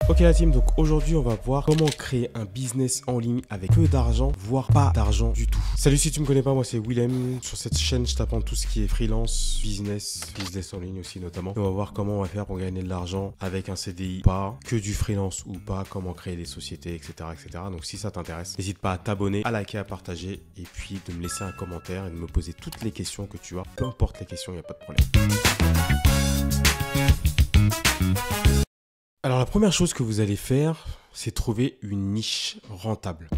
Ok la team, donc aujourd'hui on va voir comment créer un business en ligne avec peu d'argent, voire pas d'argent du tout. Salut, si tu me connais pas, moi c'est Willem. Sur cette chaîne je t'apprends tout ce qui est freelance, business en ligne aussi notamment. Et on va voir comment on va faire pour gagner de l'argent avec un CDI, pas que du freelance ou pas, comment créer des sociétés, etc. etc. Donc si ça t'intéresse, n'hésite pas à t'abonner, à liker, à partager et puis de me laisser un commentaire et de me poser toutes les questions que tu as. Peu importe les questions, il n'y a pas de problème. Alors la première chose que vous allez faire, c'est trouver une niche rentable.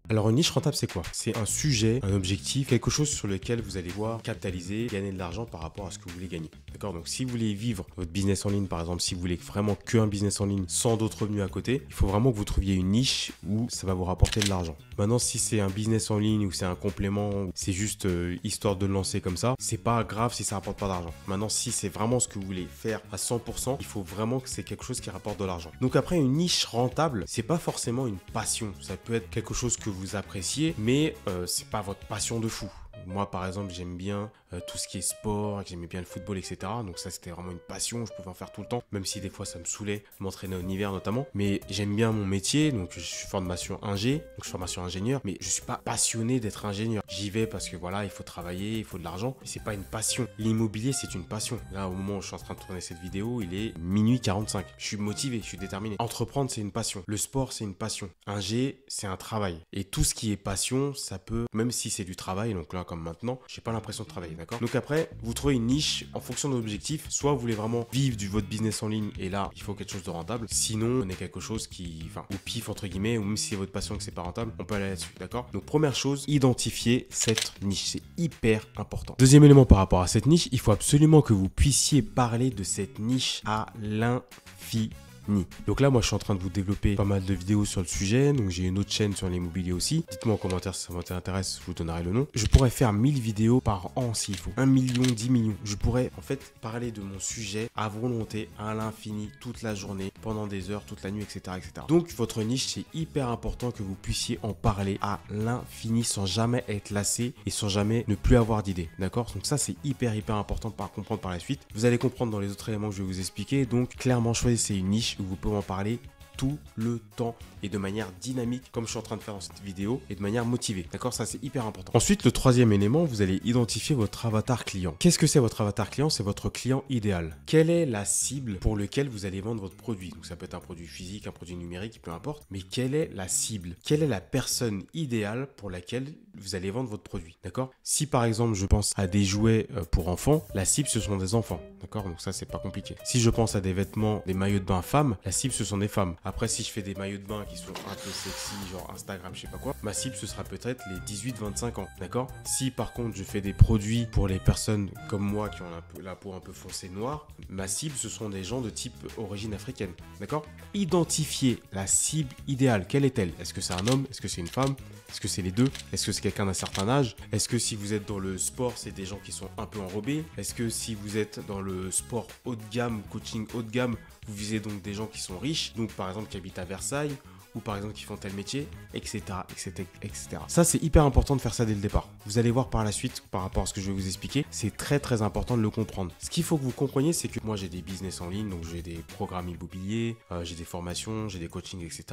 Alors une niche rentable, c'est quoi? C'est un sujet, un objectif, quelque chose sur lequel vous allez voir capitaliser, gagner de l'argent par rapport à ce que vous voulez gagner. D'accord? Donc si vous voulez vivre votre business en ligne, par exemple, si vous voulez vraiment qu'un business en ligne sans d'autres revenus à côté, il faut vraiment que vous trouviez une niche où ça va vous rapporter de l'argent. Maintenant, si c'est un business en ligne ou c'est un complément, c'est juste histoire de le lancer comme ça, c'est pas grave si ça rapporte pas d'argent. Maintenant, si c'est vraiment ce que vous voulez faire à 100%, il faut vraiment que c'est quelque chose qui rapporte de l'argent. Donc après, une niche rentable, c'est pas forcément une passion. Ça peut être quelque chose que vous appréciez, mais c'est pas votre passion de fou. Moi, par exemple, j'aime bien tout ce qui est sport, j'aimais bien le football, etc. Donc ça, c'était vraiment une passion. Je pouvais en faire tout le temps, même si des fois, ça me saoulait de m'entraîner en hiver notamment. Mais j'aime bien mon métier, donc je suis formation ingé, donc je suis formation ingénieur. Mais je suis pas passionné d'être ingénieur. J'y vais parce que voilà, il faut travailler, il faut de l'argent. Mais c'est pas une passion. L'immobilier, c'est une passion. Là, au moment où je suis en train de tourner cette vidéo, il est minuit 45. Je suis motivé, je suis déterminé. Entreprendre, c'est une passion. Le sport, c'est une passion. Ingé, c'est un travail. Et tout ce qui est passion, ça peut, même si c'est du travail, donc là, comme maintenant, j'ai pas l'impression de travailler, d'accord? Donc après, vous trouvez une niche en fonction de l'objectif. Soit vous voulez vraiment vivre de votre business en ligne et là, il faut quelque chose de rentable. Sinon, on est quelque chose qui, au pif entre guillemets, ou même si c'est votre passion que c'est pas rentable, on peut aller là-dessus, d'accord? Donc première chose, identifier cette niche. C'est hyper important. Deuxième élément par rapport à cette niche, il faut absolument que vous puissiez parler de cette niche à l'infini. Donc là, moi, je suis en train de vous développer pas mal de vidéos sur le sujet. Donc, j'ai une autre chaîne sur l'immobilier aussi. Dites-moi en commentaire si ça vous intéresse, je vous donnerai le nom. Je pourrais faire 1000 vidéos par an s'il faut. 1 million, 10 millions. Je pourrais en fait parler de mon sujet à volonté, à l'infini, toute la journée, pendant des heures, toute la nuit, etc., etc. Donc, votre niche, c'est hyper important que vous puissiez en parler à l'infini sans jamais être lassé et sans jamais ne plus avoir d'idées. D'accord? Donc, ça, c'est hyper important de comprendre par la suite. Vous allez comprendre dans les autres éléments que je vais vous expliquer. Donc, clairement, choisissez une niche où vous pouvez en parler tout le temps et de manière dynamique comme je suis en train de faire dans cette vidéo et de manière motivée. D'accord? Ça, c'est hyper important. Ensuite, le troisième élément, vous allez identifier votre avatar client. Qu'est-ce que c'est votre avatar client? C'est votre client idéal. Quelle est la cible pour laquelle vous allez vendre votre produit? Donc, ça peut être un produit physique, un produit numérique, peu importe. Mais quelle est la cible? Quelle est la personne idéale pour laquelle vous allez vendre votre produit? D'accord? Si par exemple, je pense à des jouets pour enfants, la cible, ce sont des enfants. D'accord? Donc ça, c'est pas compliqué. Si je pense à des vêtements, des maillots de bain femmes, la cible, ce sont des femmes. Après, si je fais des maillots de bain qui sont un peu sexy, genre Instagram, je sais pas quoi, ma cible, ce sera peut-être les 18-25 ans. D'accord? Si par contre, je fais des produits pour les personnes comme moi qui ont la peau un peu foncée noire, ma cible, ce sont des gens de type origine africaine. D'accord? Identifier la cible idéale. Quelle est-elle? Est-ce que c'est un homme? Est-ce que c'est une femme? Est-ce que c'est les deux? Est-ce que c'est quelqu'un d'un certain âge? Est-ce que si vous êtes dans le sport, c'est des gens qui sont un peu enrobés? Est-ce que si vous êtes dans le sport haut de gamme, coaching haut de gamme, vous visez donc des gens qui sont riches, donc par exemple qui habitent à Versailles, ou par exemple qui font tel métier, etc., etc., etc. Ça, c'est hyper important de faire ça dès le départ. Vous allez voir par la suite, par rapport à ce que je vais vous expliquer, c'est très important de le comprendre. Ce qu'il faut que vous compreniez, c'est que moi, j'ai des business en ligne, donc j'ai des programmes immobiliers, j'ai des formations, j'ai des coachings, etc.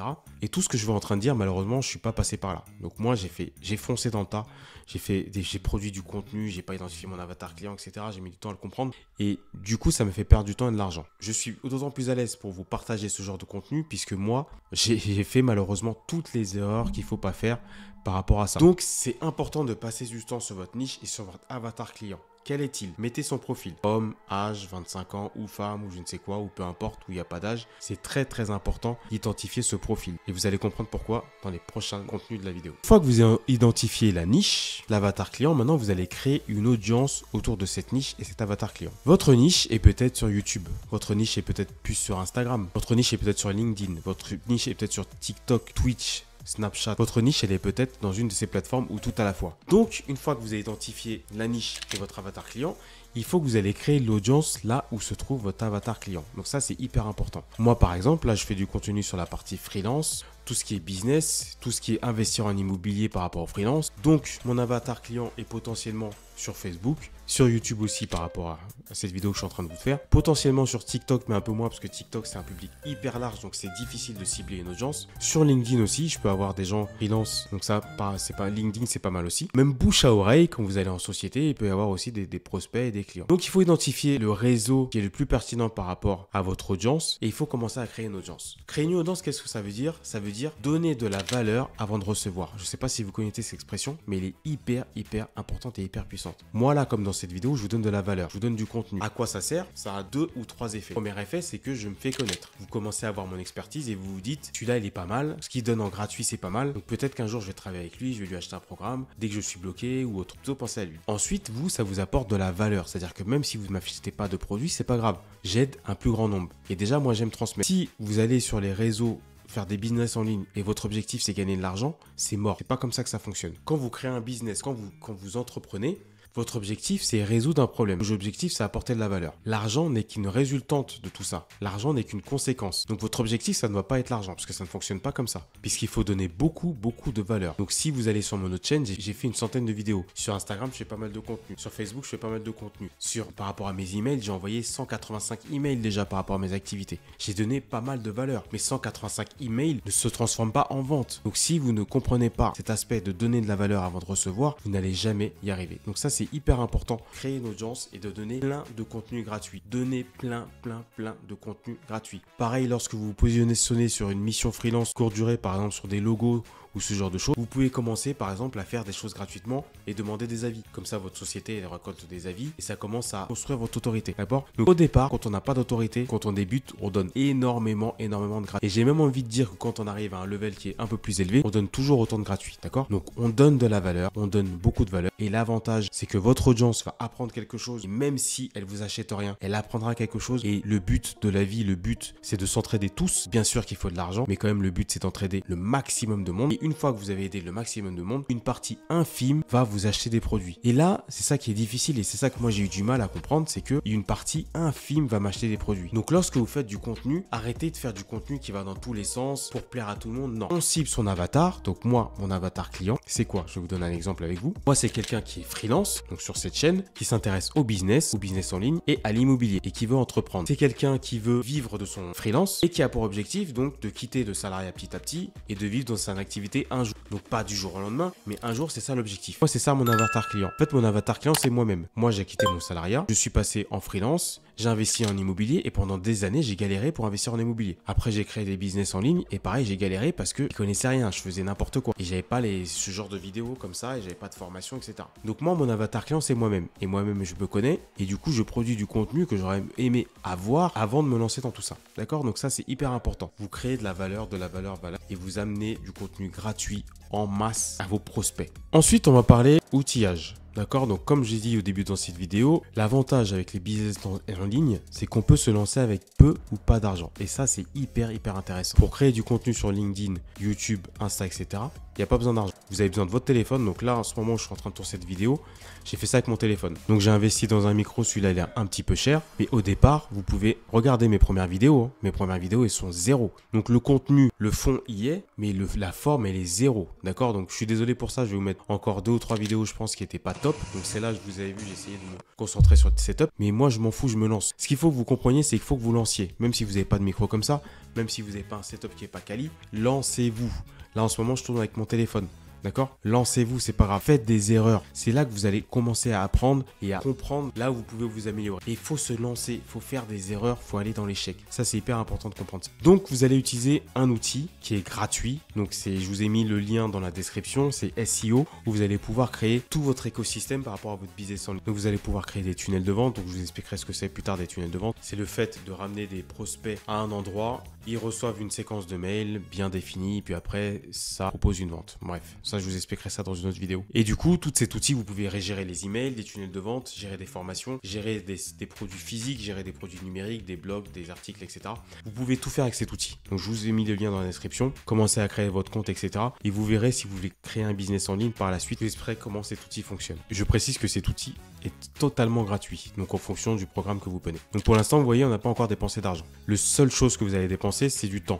Et tout ce que je vais en train de dire, malheureusement, je suis pas passé par là. Donc moi, j'ai foncé dans le tas, j'ai produit du contenu, j'ai pas identifié mon avatar client, etc. J'ai mis du temps à le comprendre. Et du coup, ça me fait perdre du temps et de l'argent. Je suis d'autant plus à l'aise pour vous partager ce genre de contenu, puisque moi, j'ai fait malheureusement toutes les erreurs qu'il ne faut pas faire par rapport à ça. Donc, c'est important de passer du temps sur votre niche et sur votre avatar client. Quel est-il? Mettez son profil. Homme, âge, 25 ans, ou femme, ou je ne sais quoi, ou peu importe, où il n'y a pas d'âge. C'est très important d'identifier ce profil. Et vous allez comprendre pourquoi dans les prochains contenus de la vidéo. Une fois que vous avez identifié la niche, l'avatar client, maintenant vous allez créer une audience autour de cette niche et cet avatar client. Votre niche est peut-être sur YouTube. Votre niche est peut-être plus sur Instagram. Votre niche est peut-être sur LinkedIn. Votre niche est peut-être sur TikTok, Twitch, Snapchat. Votre niche, elle est peut-être dans une de ces plateformes ou tout à la fois. Donc, une fois que vous avez identifié la niche et votre avatar client, il faut que vous allez créer l'audience là où se trouve votre avatar client. Donc ça, c'est hyper important. Moi, par exemple, là, je fais du contenu sur la partie freelance, tout ce qui est business, tout ce qui est investir en immobilier par rapport au freelance. Donc, mon avatar client est potentiellement sur Facebook, sur YouTube aussi par rapport à cette vidéo que je suis en train de vous faire, potentiellement sur TikTok, mais un peu moins parce que TikTok c'est un public hyper large, donc c'est difficile de cibler une audience. Sur LinkedIn aussi, je peux avoir des gens freelance, donc ça, c'est pas LinkedIn, c'est pas mal aussi. Même bouche à oreille, quand vous allez en société, il peut y avoir aussi des prospects et des clients. Donc il faut identifier le réseau qui est le plus pertinent par rapport à votre audience et il faut commencer à créer une audience. Créer une audience, qu'est-ce que ça veut dire? Ça veut dire donner de la valeur avant de recevoir. Je sais pas si vous connaissez cette expression, mais elle est hyper importante et hyper puissante. Moi là, comme dans cette vidéo, je vous donne de la valeur, je vous donne du contenu. À quoi ça sert? Ça a 2 ou 3 effets. Le premier effet, c'est que je me fais connaître. Vous commencez à voir mon expertise et vous vous dites, celui-là, il est pas mal. Ce qu'il donne en gratuit, c'est pas mal. Donc peut-être qu'un jour, je vais travailler avec lui, je vais lui acheter un programme dès que je suis bloqué ou autre. Plutôt pensez à lui. Ensuite, vous, ça vous apporte de la valeur. C'est-à-dire que même si vous ne m'achetez pas de produit, c'est pas grave. J'aide un plus grand nombre. Et déjà, moi, j'aime transmettre. Si vous allez sur les réseaux faire des business en ligne et votre objectif c'est gagner de l'argent, c'est mort. C'est pas comme ça que ça fonctionne. Quand vous créez un business, quand vous entreprenez, votre objectif, c'est résoudre un problème. L'objectif, c'est apporter de la valeur. L'argent n'est qu'une résultante de tout ça. L'argent n'est qu'une conséquence. Donc, votre objectif, ça ne doit pas être l'argent, parce que ça ne fonctionne pas comme ça. Puisqu'il faut donner beaucoup de valeur. Donc, si vous allez sur mon autre chaîne, j'ai fait une centaine de vidéos. Sur Instagram, je fais pas mal de contenu. Sur Facebook, je fais pas mal de contenu. Par rapport à mes emails, j'ai envoyé 185 emails déjà par rapport à mes activités. J'ai donné pas mal de valeur. Mais 185 emails ne se transforment pas en vente. Donc, si vous ne comprenez pas cet aspect de donner de la valeur avant de recevoir, vous n'allez jamais y arriver. Donc, ça, c'est hyper important. Créer une audience et de donner plein de contenu gratuit. Donner plein de contenu gratuit. Pareil, lorsque vous vous positionnez sur une mission freelance courte durée, par exemple sur des logos ou ce genre de choses, vous pouvez commencer par exemple à faire des choses gratuitement et demander des avis. Comme ça, votre société elle récolte des avis et ça commence à construire votre autorité. D'accord? Donc au départ, quand on n'a pas d'autorité, quand on débute, on donne énormément de gratuit. Et j'ai même envie de dire que quand on arrive à un level qui est un peu plus élevé, on donne toujours autant de gratuit. D'accord? Donc on donne de la valeur, on donne beaucoup de valeur. Et l'avantage, c'est que votre audience va apprendre quelque chose. Et même si elle vous achète rien, elle apprendra quelque chose. Et le but de la vie, le but, c'est de s'entraider tous. Bien sûr qu'il faut de l'argent, mais quand même le but, c'est d'entraider le maximum de monde. Et une fois que vous avez aidé le maximum de monde, une partie infime va vous acheter des produits. Et là, c'est ça qui est difficile et c'est ça que moi j'ai eu du mal à comprendre, c'est que une partie infime va m'acheter des produits. Donc lorsque vous faites du contenu, arrêtez de faire du contenu qui va dans tous les sens pour plaire à tout le monde. Non, on cible son avatar. Donc moi, mon avatar client, c'est quoi? Je vais vous donner un exemple avec vous. Moi, c'est quelqu'un qui est freelance, donc sur cette chaîne, qui s'intéresse au business en ligne et à l'immobilier et qui veut entreprendre. C'est quelqu'un qui veut vivre de son freelance et qui a pour objectif donc de quitter le salariat petit à petit et de vivre dans son activité un jour. Donc pas du jour au lendemain, mais un jour, c'est ça l'objectif. Moi, c'est ça mon avatar client. En fait, mon avatar client, c'est moi-même. Moi, j'ai quitté mon salariat, je suis passé en freelance, j'ai investi en immobilier et pendant des années, j'ai galéré pour investir en immobilier. Après, j'ai créé des business en ligne et pareil, j'ai galéré parce que je connaissais rien, je faisais n'importe quoi. Et j'avais pas ce genre de vidéos comme ça et j'avais pas de formation, etc. Donc moi, mon avatar client, c'est moi-même. Et moi-même, je me connais et du coup, je produis du contenu que j'aurais aimé avoir avant de me lancer dans tout ça. D'accord? Donc ça, c'est hyper important. Vous créez de la valeur et vous amenez du contenu gratuit en masse à vos prospects. Ensuite, on va parler outillage. D'accord? Donc, comme j'ai dit au début dans cette vidéo, l'avantage avec les business en ligne, c'est qu'on peut se lancer avec peu ou pas d'argent. Et ça, c'est hyper intéressant. Pour créer du contenu sur LinkedIn, YouTube, Insta, etc., il n'y a pas besoin d'argent. Vous avez besoin de votre téléphone. Donc là, en ce moment, je suis en train de tourner cette vidéo. J'ai fait ça avec mon téléphone. Donc, j'ai investi dans un micro. Celui-là, il est un petit peu cher. Mais au départ, vous pouvez regarder mes premières vidéos. Hein. Mes premières vidéos, elles sont zéro. Donc, le contenu, le fond y est, mais la forme, elle est zéro. D'accord? Donc, je suis désolé pour ça. Je vais vous mettre encore 2 ou 3 vidéos, je pense, qui n'étaient pas top. Donc, c'est là, je vous avais vu, j'ai essayé de me concentrer sur le setup. Mais moi, je m'en fous, je me lance. Ce qu'il faut que vous compreniez, c'est qu'il faut que vous lanciez. Même si vous n'avez pas de micro comme ça, même si vous n'avez pas un setup qui n'est pas quali, lancez-vous. Là, en ce moment, je tourne avec mon téléphone. D'accord? Lancez-vous, c'est pas grave. Faites des erreurs. C'est là que vous allez commencer à apprendre et à comprendre là où vous pouvez vous améliorer. Et il faut se lancer, il faut faire des erreurs, il faut aller dans l'échec. Ça, c'est hyper important de comprendre ça. Donc, vous allez utiliser un outil qui est gratuit. Donc, je vous ai mis le lien dans la description. C'est SEO où vous allez pouvoir créer tout votre écosystème par rapport à votre business en ligne. Donc, vous allez pouvoir créer des tunnels de vente. Donc, je vous expliquerai ce que c'est plus tard des tunnels de vente. C'est le fait de ramener des prospects à un endroit. Ils reçoivent une séquence de mails bien définie. Puis après, ça propose une vente. Bref. Ça, je vous expliquerai ça dans une autre vidéo. Et du coup, tout cet outil, vous pouvez gérer les emails, des tunnels de vente, gérer des formations, gérer des produits physiques, gérer des produits numériques, des blogs, des articles, etc. Vous pouvez tout faire avec cet outil. Donc, je vous ai mis le lien dans la description. Commencez à créer votre compte, etc. Et vous verrez si vous voulez créer un business en ligne par la suite. Vous expliquerai comment cet outil fonctionne. Je précise que cet outil est totalement gratuit. Donc, en fonction du programme que vous prenez. Donc, pour l'instant, vous voyez, on n'a pas encore dépensé d'argent. La seule chose que vous allez dépenser, c'est du temps.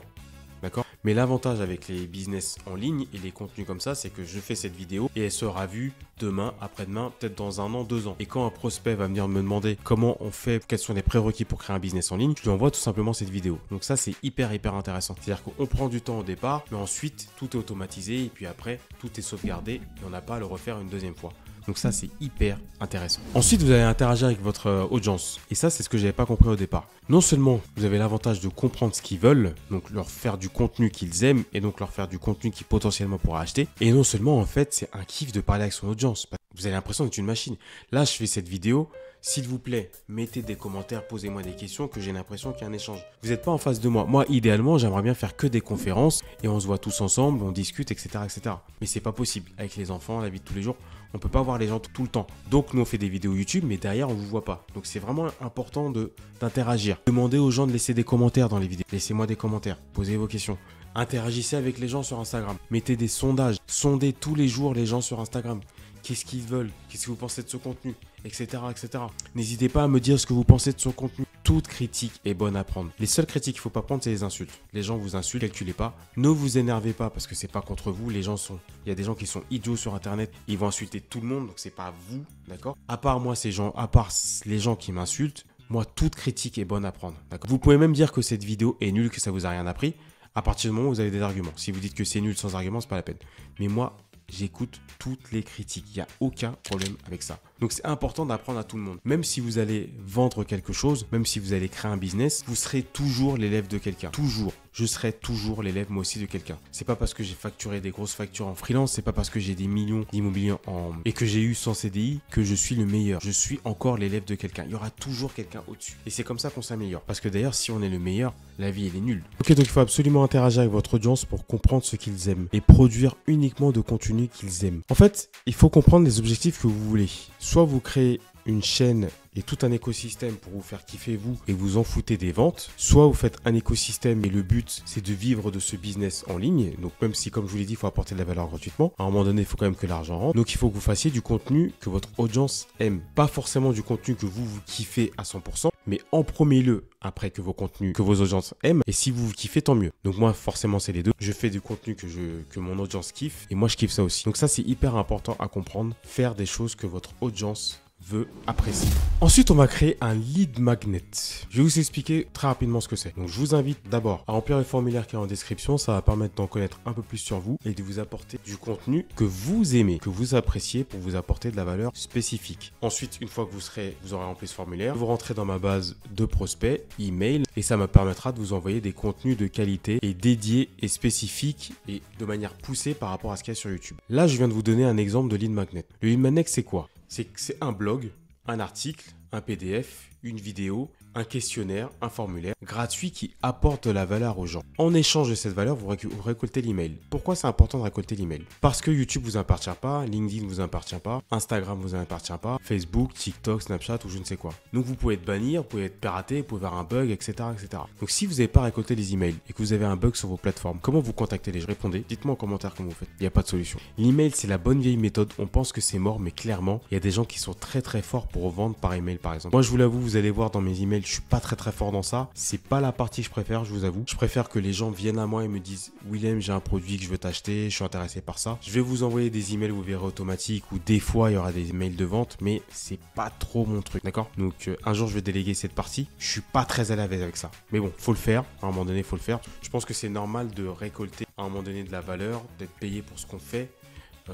D'accord? Mais l'avantage avec les business en ligne et les contenus comme ça, c'est que je fais cette vidéo et elle sera vue demain, après-demain, peut-être dans 1 an, 2 ans. Et quand un prospect va venir me demander comment on fait, quels sont les prérequis pour créer un business en ligne, je lui envoie tout simplement cette vidéo. Donc ça, c'est hyper intéressant. C'est-à-dire qu'on prend du temps au départ, mais ensuite, tout est automatisé et puis après, tout est sauvegardé et on n'a pas à le refaire une deuxième fois. Donc ça, c'est hyper intéressant. Ensuite, vous allez interagir avec votre audience. Et ça, c'est ce que je n'avais pas compris au départ. Non seulement vous avez l'avantage de comprendre ce qu'ils veulent, donc leur faire du contenu qu'ils aiment et donc leur faire du contenu qu'ils potentiellement pourraient acheter. Et non seulement, en fait, c'est un kiff de parler avec son audience. Vous avez l'impression d'être une machine. Là, je fais cette vidéo. S'il vous plaît, mettez des commentaires, posez-moi des questions, que j'ai l'impression qu'il y a un échange. Vous n'êtes pas en face de moi. Moi, idéalement, j'aimerais bien faire que des conférences et on se voit tous ensemble, on discute, etc. etc. Mais c'est pas possible. Avec les enfants, la vie de tous les jours, on ne peut pas voir les gens tout le temps. Donc, nous, on fait des vidéos YouTube, mais derrière, on ne vous voit pas. Donc, c'est vraiment important d'interagir. Demandez aux gens de laisser des commentaires dans les vidéos. Laissez-moi des commentaires, posez vos questions. Interagissez avec les gens sur Instagram. Mettez des sondages. Sondez tous les jours les gens sur Instagram. Qu'est-ce qu'ils veulent? Qu'est-ce que vous pensez de ce contenu? Etc. etc. N'hésitez pas à me dire ce que vous pensez de ce contenu. Toute critique est bonne à prendre. Les seules critiques qu'il ne faut pas prendre, c'est les insultes. Les gens vous insultent, calculez pas. Ne vous énervez pas parce que c'est pas contre vous. Il y a des gens qui sont idiots sur Internet. Ils vont insulter tout le monde, donc c'est pas vous, d'accord? À part les gens qui m'insultent, moi, toute critique est bonne à prendre, d'accord? Vous pouvez même dire que cette vidéo est nulle, que ça vous a rien appris. À partir du moment où vous avez des arguments. Si vous dites que c'est nul sans argument, c'est pas la peine. Mais moi, j'écoute toutes les critiques. Il n'y a aucun problème avec ça. Donc, c'est important d'apprendre à tout le monde. Même si vous allez vendre quelque chose, même si vous allez créer un business, vous serez toujours l'élève de quelqu'un. Toujours. Je serai toujours l'élève, moi aussi, de quelqu'un. C'est pas parce que j'ai facturé des grosses factures en freelance, c'est pas parce que j'ai des millions d'immobilier et que j'ai eu 100 CDI que je suis le meilleur. Je suis encore l'élève de quelqu'un. Il y aura toujours quelqu'un au-dessus. Et c'est comme ça qu'on s'améliore. Parce que d'ailleurs, si on est le meilleur, la vie, elle est nulle. Ok, donc il faut absolument interagir avec votre audience pour comprendre ce qu'ils aiment et produire uniquement de contenu qu'ils aiment. En fait, il faut comprendre les objectifs que vous voulez. Soit vous créez une chaîne et tout un écosystème pour vous faire kiffer vous et vous en foutez des ventes, soit vous faites un écosystème et le but c'est de vivre de ce business en ligne. Donc même si comme je vous l'ai dit il faut apporter de la valeur gratuitement, à un moment donné il faut quand même que l'argent rentre. Donc il faut que vous fassiez du contenu que votre audience aime, pas forcément du contenu que vous kiffez à 100%, mais en premier lieu après que vos audiences aiment, et si vous kiffez tant mieux. Donc moi forcément c'est les deux, je fais du contenu que mon audience kiffe et moi je kiffe ça aussi. Donc ça c'est hyper important à comprendre, faire des choses que votre audience veut apprécier. Ensuite, on va créer un lead magnet. Je vais vous expliquer très rapidement ce que c'est. Donc, je vous invite d'abord à remplir le formulaire qui est en description. Ça va permettre d'en connaître un peu plus sur vous et de vous apporter du contenu que vous aimez, que vous appréciez pour vous apporter de la valeur spécifique. Ensuite, une fois que vous aurez rempli ce formulaire, vous rentrez dans ma base de prospects, email, et ça me permettra de vous envoyer des contenus de qualité et dédiés et spécifiques et de manière poussée par rapport à ce qu'il y a sur YouTube. Là, je viens de vous donner un exemple de lead magnet. Le lead magnet, c'est quoi? C'est un blog, un article, un PDF, une vidéo, un questionnaire, un formulaire gratuit qui apporte de la valeur aux gens. En échange de cette valeur, vous récoltez l'email. Pourquoi c'est important de récolter l'email? Parce que YouTube vous appartient pas, LinkedIn vous appartient pas, Instagram vous appartient pas, Facebook, TikTok, Snapchat ou je ne sais quoi. Donc vous pouvez être banni, vous pouvez être piraté, vous pouvez avoir un bug, etc., etc. Donc si vous n'avez pas récolté les emails et que vous avez un bug sur vos plateformes, comment vous contactez les gens? Répondez, dites-moi en commentaire comment vous faites. Il n'y a pas de solution. L'email c'est la bonne vieille méthode. On pense que c'est mort, mais clairement, il y a des gens qui sont très très forts pour vendre par email par exemple. Moi je vous l'avoue, vous allez voir dans mes emails, je suis pas très fort dans ça. C'est pas la partie que je préfère, je vous avoue. Je préfère que les gens viennent à moi et me disent Willem, j'ai un produit que je veux t'acheter, je suis intéressé par ça. Je vais vous envoyer des emails, vous verrez automatiques, ou des fois il y aura des mails de vente, mais c'est pas trop mon truc, d'accord? Donc un jour je vais déléguer cette partie. Je suis pas très à l'aise avec ça. Mais bon, faut le faire. À un moment donné, faut le faire. Je pense que c'est normal de récolter à un moment donné de la valeur, d'être payé pour ce qu'on fait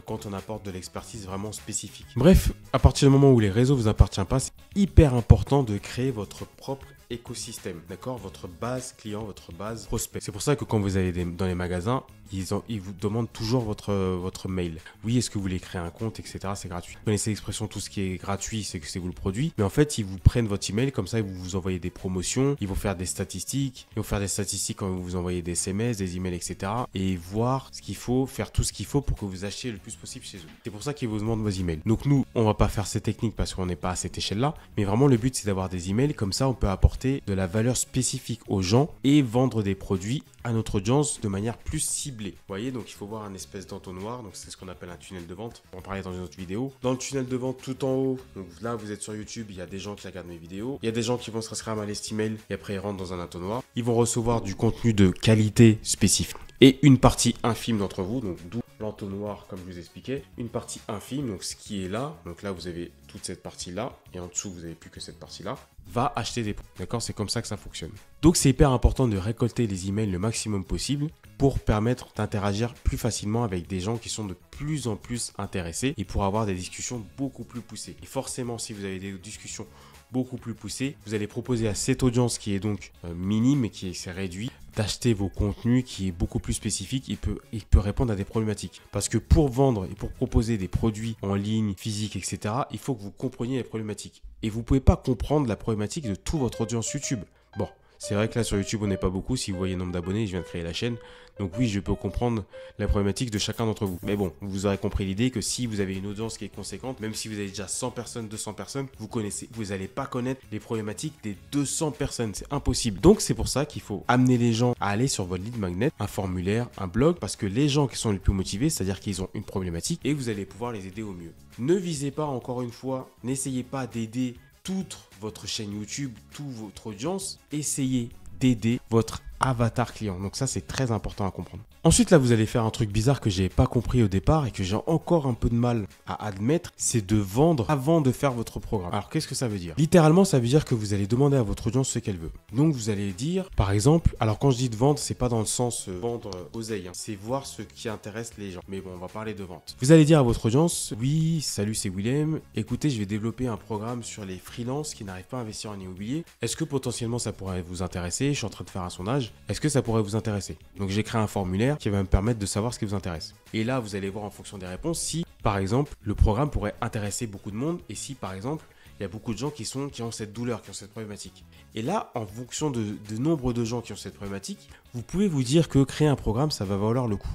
quand on apporte de l'expertise vraiment spécifique. Bref, à partir du moment où les réseaux vous appartiennent pas, c'est hyper important de créer votre propre écosystème, d'accord? Votre base client, votre base prospect. C'est pour ça que quand vous allez dans les magasins, ils vous demandent toujours votre mail. Oui, est-ce que vous voulez créer un compte, etc. C'est gratuit. Vous connaissez l'expression tout ce qui est gratuit, c'est que c'est vous le produit. Mais en fait, ils vous prennent votre email, comme ça, ils vous envoient des promotions, ils vont faire des statistiques, ils vont faire des statistiques quand vous envoyez des SMS, des emails, etc. Et voir ce qu'il faut, faire tout ce qu'il faut pour que vous achetiez le plus possible chez eux. C'est pour ça qu'ils vous demandent vos emails. Donc nous, on va pas faire ces techniques parce qu'on n'est pas à cette échelle-là. Mais vraiment, le but, c'est d'avoir des emails. Comme ça, on peut apporter de la valeur spécifique aux gens et vendre des produits à notre audience de manière plus ciblée. Vous voyez, donc il faut voir un espèce d'entonnoir, donc c'est ce qu'on appelle un tunnel de vente. On va en parler dans une autre vidéo. Dans le tunnel de vente tout en haut, donc là vous êtes sur YouTube, il y a des gens qui regardent mes vidéos, il y a des gens qui vont se inscrire à ma liste email et après ils rentrent dans un entonnoir. Ils vont recevoir du contenu de qualité spécifique. et une partie infime d'entre vous, donc d'où l'entonnoir comme je vous expliquais, une partie infime, donc ce qui est là, donc là vous avez toute cette partie-là, et en dessous vous n'avez plus que cette partie-là, va acheter des produits. D'accord? C'est comme ça que ça fonctionne. Donc c'est hyper important de récolter les emails le maximum possible pour permettre d'interagir plus facilement avec des gens qui sont de plus en plus intéressés et pour avoir des discussions beaucoup plus poussées. Et forcément, si vous avez des discussions beaucoup plus poussées, vous allez proposer à cette audience qui est donc minime et qui s'est réduite d'acheter vos contenus qui est beaucoup plus spécifique. Il peut répondre à des problématiques. Parce que pour vendre et pour proposer des produits en ligne, physique, etc., il faut que vous compreniez les problématiques. Et vous ne pouvez pas comprendre la problématique de toute votre audience YouTube. Bon, c'est vrai que là sur YouTube on n'est pas beaucoup, si vous voyez le nombre d'abonnés, je viens de créer la chaîne, donc oui je peux comprendre la problématique de chacun d'entre vous. Mais bon, vous aurez compris l'idée que si vous avez une audience qui est conséquente, même si vous avez déjà 100 personnes, 200 personnes, vous n'allez pas connaître les problématiques des 200 personnes, c'est impossible. Donc c'est pour ça qu'il faut amener les gens à aller sur votre lead magnet, un formulaire, un blog, parce que les gens qui sont les plus motivés, c'est-à-dire qu'ils ont une problématique et vous allez pouvoir les aider au mieux. Ne visez pas, encore une fois, n'essayez pas d'aider toute votre chaîne YouTube, toute votre audience, essayez d'aider votre avatar client. Donc ça, c'est très important à comprendre. Ensuite, là, vous allez faire un truc bizarre que j'ai pas compris au départ et que j'ai encore un peu de mal à admettre, c'est de vendre avant de faire votre programme. Alors, qu'est-ce que ça veut dire? Littéralement, ça veut dire que vous allez demander à votre audience ce qu'elle veut. Donc, vous allez dire, par exemple, alors quand je dis de vendre, c'est pas dans le sens vendre oseille, hein, c'est voir ce qui intéresse les gens. Mais bon, on va parler de vente. Vous allez dire à votre audience, oui, salut, c'est Willem. Écoutez, je vais développer un programme sur les freelances qui n'arrivent pas à investir en immobilier. Est-ce que potentiellement ça pourrait vous intéresser? Je suis en train de faire un sondage. Est-ce que ça pourrait vous intéresser? Donc, j'ai créé un formulaire qui va me permettre de savoir ce qui vous intéresse. Et là, vous allez voir en fonction des réponses si, par exemple, le programme pourrait intéresser beaucoup de monde et si, par exemple, il y a beaucoup de gens qui ont cette douleur, qui ont cette problématique. Et là, en fonction de nombre de gens qui ont cette problématique, vous pouvez vous dire que créer un programme, ça va valoir le coup.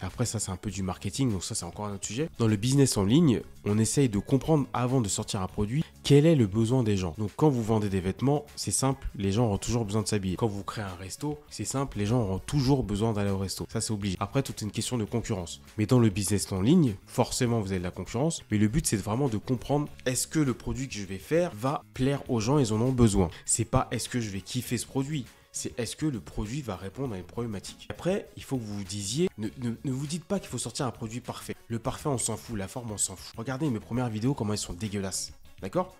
Après, ça, c'est un peu du marketing, donc ça, c'est encore un autre sujet. Dans le business en ligne, on essaye de comprendre avant de sortir un produit, quel est le besoin des gens. Donc, quand vous vendez des vêtements, c'est simple, les gens auront toujours besoin de s'habiller. Quand vous créez un resto, c'est simple, les gens auront toujours besoin d'aller au resto. Ça, c'est obligé. Après, tout est une question de concurrence. Mais dans le business en ligne, forcément, vous avez de la concurrence. Mais le but, c'est vraiment de comprendre, est-ce que le produit que je vais faire va plaire aux gens, ils en ont besoin. C'est pas, est-ce que je vais kiffer ce produit? C'est est-ce que le produit va répondre à une problématique. Après, il faut que vous vous disiez, ne vous dites pas qu'il faut sortir un produit parfait. Le parfait, on s'en fout. La forme, on s'en fout. Regardez mes premières vidéos, comment elles sont dégueulasses. D'accord?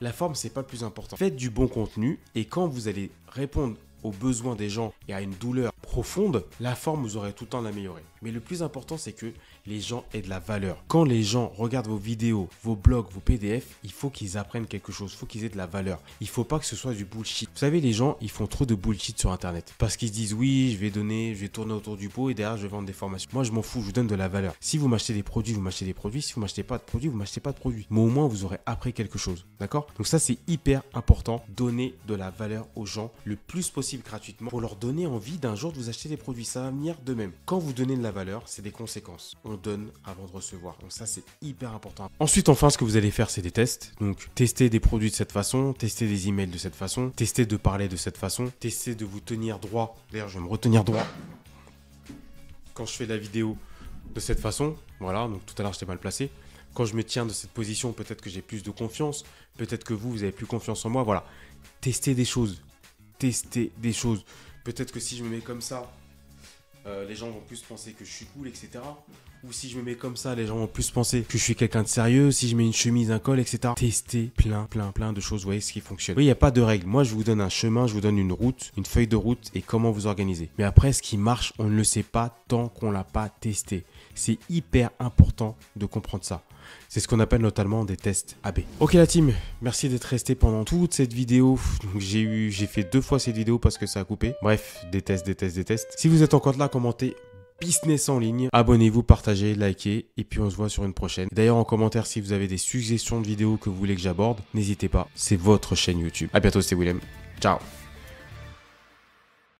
La forme, c'est pas le plus important. Faites du bon contenu et quand vous allez répondre aux besoins des gens et à une douleur profonde, la forme, vous aurez tout le temps l'améliorer. Mais le plus important, c'est que les gens aient de la valeur. Quand les gens regardent vos vidéos, vos blogs, vos PDF, il faut qu'ils apprennent quelque chose, il faut qu'ils aient de la valeur. Il ne faut pas que ce soit du bullshit. Vous savez, les gens, ils font trop de bullshit sur Internet. Parce qu'ils se disent, oui, je vais tourner autour du pot et derrière, je vais vendre des formations. Moi, je m'en fous, je vous donne de la valeur. Si vous m'achetez des produits, vous m'achetez des produits. Si vous m'achetez pas de produits, vous m'achetez pas de produits. Mais au moins, vous aurez appris quelque chose. D'accord? Donc ça, c'est hyper important. Donner de la valeur aux gens le plus possible gratuitement pour leur donner envie d'un jour de vous acheter des produits. Ça va venir de même. Quand vous donnez de la valeur, c'est des conséquences. On donne avant de recevoir. Donc ça, c'est hyper important. Ensuite, enfin, ce que vous allez faire, c'est des tests. Donc, tester des produits de cette façon, tester des emails de cette façon, tester de parler de cette façon, tester de vous tenir droit. D'ailleurs, je vais me retenir droit quand je fais la vidéo de cette façon. Voilà, donc tout à l'heure, j'étais mal placé. Quand je me tiens de cette position, peut-être que j'ai plus de confiance. Peut-être que vous avez plus confiance en moi. Voilà. Tester des choses. Tester des choses. Peut-être que si je me mets comme ça, les gens vont plus penser que je suis cool, etc. Ou si je me mets comme ça, les gens vont plus penser que je suis quelqu'un de sérieux. Si je mets une chemise, un col, etc. Tester plein de choses. Vous voyez ce qui fonctionne. Oui, il n'y a pas de règle. Moi, je vous donne un chemin, je vous donne une route, une feuille de route et comment vous organiser. Mais après, ce qui marche, on ne le sait pas tant qu'on ne l'a pas testé. C'est hyper important de comprendre ça. C'est ce qu'on appelle notamment des tests AB. Ok la team, merci d'être resté pendant toute cette vidéo. J'ai fait 2 fois cette vidéo parce que ça a coupé. Bref, des tests. Si vous êtes encore là, commentez business en ligne. Abonnez-vous, partagez, likez et puis on se voit sur une prochaine. D'ailleurs en commentaire si vous avez des suggestions de vidéos que vous voulez que j'aborde, n'hésitez pas, c'est votre chaîne YouTube. À bientôt, c'était Willem. Ciao.